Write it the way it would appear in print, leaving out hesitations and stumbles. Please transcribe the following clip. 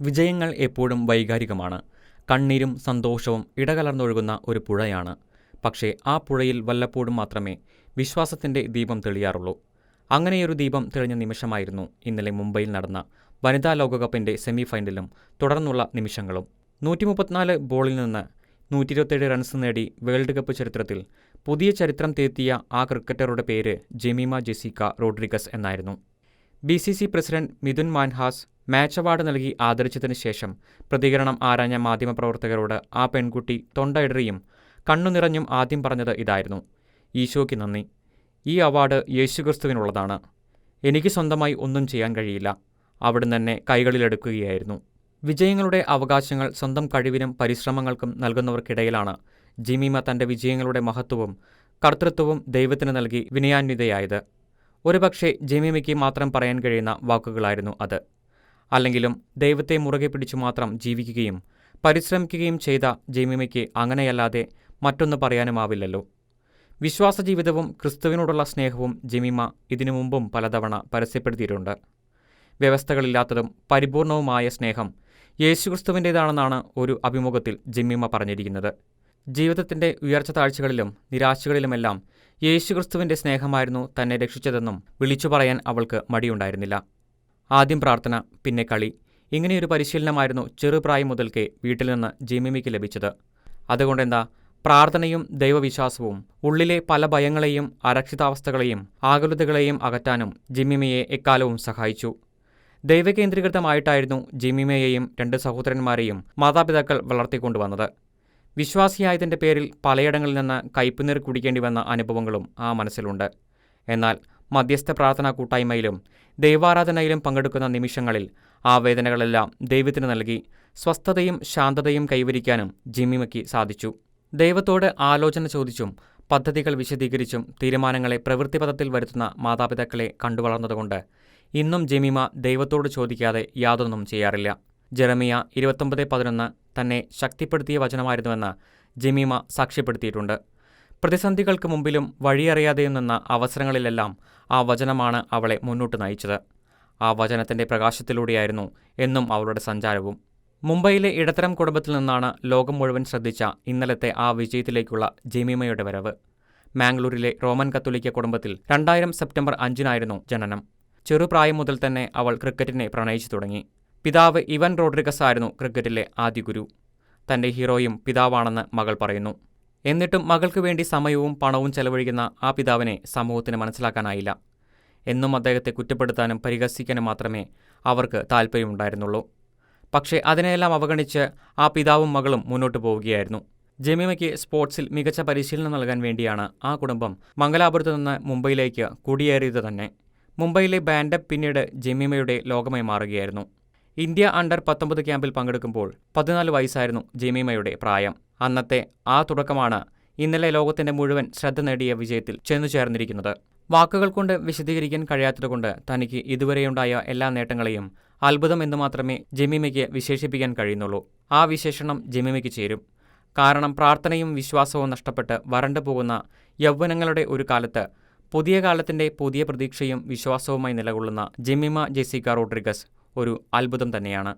വിജയങ്ങൾ എപ്പോഴും വൈകാരികമാണ്. കണ്ണീരും സന്തോഷവും ഇടകലർന്നൊഴുകുന്ന ഒരു പുഴയാണ്. പക്ഷേ ആ പുഴയിൽ വല്ലപ്പോഴും മാത്രമേ വിശ്വാസത്തിൻ്റെ ദീപം തെളിയാറുള്ളൂ. അങ്ങനെയൊരു ദീപം തെളിഞ്ഞ നിമിഷമായിരുന്നു ഇന്നലെ മുംബൈയിൽ നടന്ന വനിതാ ലോകകപ്പിൻ്റെ സെമി ഫൈനലും തുടർന്നുള്ള നിമിഷങ്ങളും. 134 ബോളിൽ നിന്ന് 127 റൺസ് നേടി വേൾഡ് കപ്പ് ചരിത്രത്തിൽ പുതിയ ചരിത്രം തിരുത്തിയ ആ ക്രിക്കറ്ററുടെ പേര് ജെമീമ ജെസിക്ക റോഡ്രിഗസ് എന്നായിരുന്നു. BCCI president Mithun Manhas match award നൽകി ആദരിച്ചതിന് ശേഷം പ്രതികരണം ആരാഞ്ഞ മാധ്യമപ്രവർത്തകരോട് ആ പെൺകുട്ടി തൊണ്ടയിടറിയും കണ്ണുനിറഞ്ഞും ആദ്യം പറഞ്ഞത് ഇതായിരുന്നു: ഈശോയ്ക്ക് നന്ദി, ഈ അവാർഡ് യേശുക്രിസ്തുവിനുള്ളതാണ്. എനിക്ക് സ്വന്തമായി ഒന്നും ചെയ്യാൻ കഴിയില്ല. അവിടുന്ന് തന്നെ കൈകളിലെടുക്കുകയായിരുന്നു. വിജയങ്ങളുടെ അവകാശങ്ങൾ സ്വന്തം കഴിവിനും പരിശ്രമങ്ങൾക്കും നൽകുന്നവർക്കിടയിലാണ് ജെമീമ തൻ്റെ വിജയങ്ങളുടെ മഹത്വവും കർത്തൃത്വവും ദൈവത്തിന് നൽകി വിനയാന്വിതയായത്. ഒരുപക്ഷെ ജെമീമയ്ക്ക് മാത്രം പറയാൻ കഴിയുന്ന വാക്കുകളായിരുന്നു അത്. അല്ലെങ്കിലും ദൈവത്തെ മുറുകെ പിടിച്ചു മാത്രം ജീവിക്കുകയും പരിശ്രമിക്കുകയും ചെയ്ത ജെമീമയ്ക്ക് അങ്ങനെയല്ലാതെ മറ്റൊന്ന് പറയാനുമാവില്ലല്ലോ. വിശ്വാസജീവിതവും ക്രിസ്തുവിനോടുള്ള സ്നേഹവും ജെമീമ ഇതിനു മുമ്പും പലതവണ പരസ്യപ്പെടുത്തിയിട്ടുണ്ട്. വ്യവസ്ഥകളില്ലാത്തതും പരിപൂർണവുമായ സ്നേഹം യേശുക്രിസ്തുവിൻ്റേതാണെന്നാണ് ഒരു അഭിമുഖത്തിൽ ജെമീമ പറഞ്ഞിരിക്കുന്നത്. ജീവിതത്തിൻ്റെ ഉയർച്ച താഴ്ചകളിലും നിരാശകളിലുമെല്ലാം യേശുക്രിസ്തുവിൻ്റെ സ്നേഹമായിരുന്നു തന്നെ രക്ഷിച്ചതെന്നും വിളിച്ചു പറയാൻ അവൾക്ക് മടിയുണ്ടായിരുന്നില്ല. ആദ്യം പ്രാർത്ഥന, പിന്നെ കളി, ഇങ്ങനെയൊരു പരിശീലനമായിരുന്നു ചെറുപ്രായം മുതൽക്കേ വീട്ടിൽ നിന്ന് ജെമീമയ്ക്ക് ലഭിച്ചത്. അതുകൊണ്ടെന്താ, പ്രാർത്ഥനയും ദൈവവിശ്വാസവും ഉള്ളിലെ പല ഭയങ്ങളെയും അരക്ഷിതാവസ്ഥകളെയും ആകുലതകളെയും അകറ്റാനും ജെമീമയെ എക്കാലവും സഹായിച്ചു. ദൈവകേന്ദ്രീകൃതമായിട്ടായിരുന്നു ജെമീമയെയും 2 സഹോദരന്മാരെയും മാതാപിതാക്കൾ വളർത്തിക്കൊണ്ടുവന്നത്. വിശ്വാസിയായതിൻ്റെ പേരിൽ പലയിടങ്ങളിൽ നിന്ന് കയ്പുനീർ കുടിക്കേണ്ടി വന്ന അനുഭവങ്ങളും ആ മനസ്സിലുണ്ട്. എന്നാൽ മധ്യസ്ഥ പ്രാർത്ഥനാ കൂട്ടായ്മയിലും ദൈവാരാധനയിലും പങ്കെടുക്കുന്ന നിമിഷങ്ങളിൽ ആ വേദനകളെല്ലാം ദൈവത്തിന് നൽകി സ്വസ്ഥതയും ശാന്തതയും കൈവരിക്കാനും ജെമീമയ്ക്ക് സാധിച്ചു. ദൈവത്തോട് ആലോചന ചോദിച്ചും പദ്ധതികൾ വിശദീകരിച്ചും തീരുമാനങ്ങളെ പ്രവൃത്തിപഥത്തിൽ വരുത്തുന്ന മാതാപിതാക്കളെ കണ്ടുവളർന്നതുകൊണ്ട് ഇന്നും ജെമീമ ദൈവത്തോട് ചോദിക്കാതെ യാതൊന്നും ചെയ്യാറില്ല. ജെറമിയ 29:11 തന്നെ ശക്തിപ്പെടുത്തിയ വചനമായിരുന്നുവെന്ന് ജെമീമ സാക്ഷ്യപ്പെടുത്തിയിട്ടുണ്ട്. പ്രതിസന്ധികൾക്ക് മുമ്പിലും വഴിയറിയാതെയും നിന്ന അവസരങ്ങളിലെല്ലാം ആ വചനമാണ് അവളെ മുന്നോട്ട് നയിച്ചത്. ആ വചനത്തിൻ്റെ പ്രകാശത്തിലൂടെയായിരുന്നു എന്നും അവളുടെ സഞ്ചാരവും. മുംബൈയിലെ ഇടത്തരം കുടുംബത്തിൽ നിന്നാണ് ലോകം മുഴുവൻ ശ്രദ്ധിച്ച ഇന്നലത്തെ ആ വിജയത്തിലേക്കുള്ള ജെമീമയുടെ വരവ്. മാംഗ്ലൂരിലെ റോമൻ കത്തോലിക്ക കുടുംബത്തിൽ 2000 സെപ്റ്റംബർ 5-നായിരുന്നു ജനനം. ചെറുപ്രായം മുതൽ തന്നെ അവൾ ക്രിക്കറ്റിനെ പ്രണയിച്ചു തുടങ്ങി. പിതാവ് ഇവൻ റോഡ്രിഗസ് ആയിരുന്നു ക്രിക്കറ്റിലെ ആദ്യ ഗുരു. തൻ്റെ ഹീറോയും പിതാവാണെന്ന് മകൾ പറയുന്നു. എന്നിട്ടും മകൾക്ക് വേണ്ടി സമയവും പണവും ചെലവഴിക്കുന്ന ആ പിതാവിനെ സമൂഹത്തിന് മനസ്സിലാക്കാനായില്ല. എന്നും അദ്ദേഹത്തെ കുറ്റപ്പെടുത്താനും പരിഹസിക്കാനും മാത്രമേ അവർക്ക് താൽപ്പര്യമുണ്ടായിരുന്നുള്ളൂ. പക്ഷേ അതിനെയെല്ലാം അവഗണിച്ച് ആ പിതാവും മകളും മുന്നോട്ട് പോവുകയായിരുന്നു. ജെമീമയ്ക്ക് സ്പോർട്സിൽ മികച്ച പരിശീലനം നൽകാൻ വേണ്ടിയാണ് ആ കുടുംബം മംഗലാപുരത്ത് നിന്ന് മുംബൈയിലേക്ക് കുടിയേറിയത് തന്നെ. മുംബൈയിലെ ബാൻഡപ്പ് പിന്നീട് ജെമീമയുടെ ലോകമായി മാറുകയായിരുന്നു. ഇന്ത്യ അണ്ടർ-19 ക്യാമ്പിൽ പങ്കെടുക്കുമ്പോൾ 14 വയസ്സായിരുന്നു ജെമീമയുടെ പ്രായം. അന്നത്തെ ആ തുടക്കമാണ് ഇന്നലെ ലോകത്തിൻ്റെ മുഴുവൻ ശ്രദ്ധ നേടിയ വിജയത്തിൽ ചെന്നുചേർന്നിരിക്കുന്നത്. വാക്കുകൾ കൊണ്ട് വിശദീകരിക്കാൻ കഴിയാത്തതുകൊണ്ട് തനിക്ക് ഇതുവരെയുണ്ടായ എല്ലാ നേട്ടങ്ങളെയും അത്ഭുതം എന്ന് മാത്രമേ ജെമീമയ്ക്ക് വിശേഷിപ്പിക്കാൻ കഴിയുന്നുള്ളൂ. ആ വിശേഷണം ജെമീമയ്ക്ക് ചേരും. കാരണം പ്രാർത്ഥനയും വിശ്വാസവും നഷ്ടപ്പെട്ട് വരണ്ടു പോകുന്ന യൗവനങ്ങളുടെ ഒരു കാലത്ത് പുതിയ കാലത്തിൻ്റെ പുതിയ പ്രതീക്ഷയും വിശ്വാസവുമായി നിലകൊള്ളുന്ന ജെമീമ ജെസിക്ക റോഡ്രിഗസ് ഒരു അത്ഭുതം തന്നെയാണ്.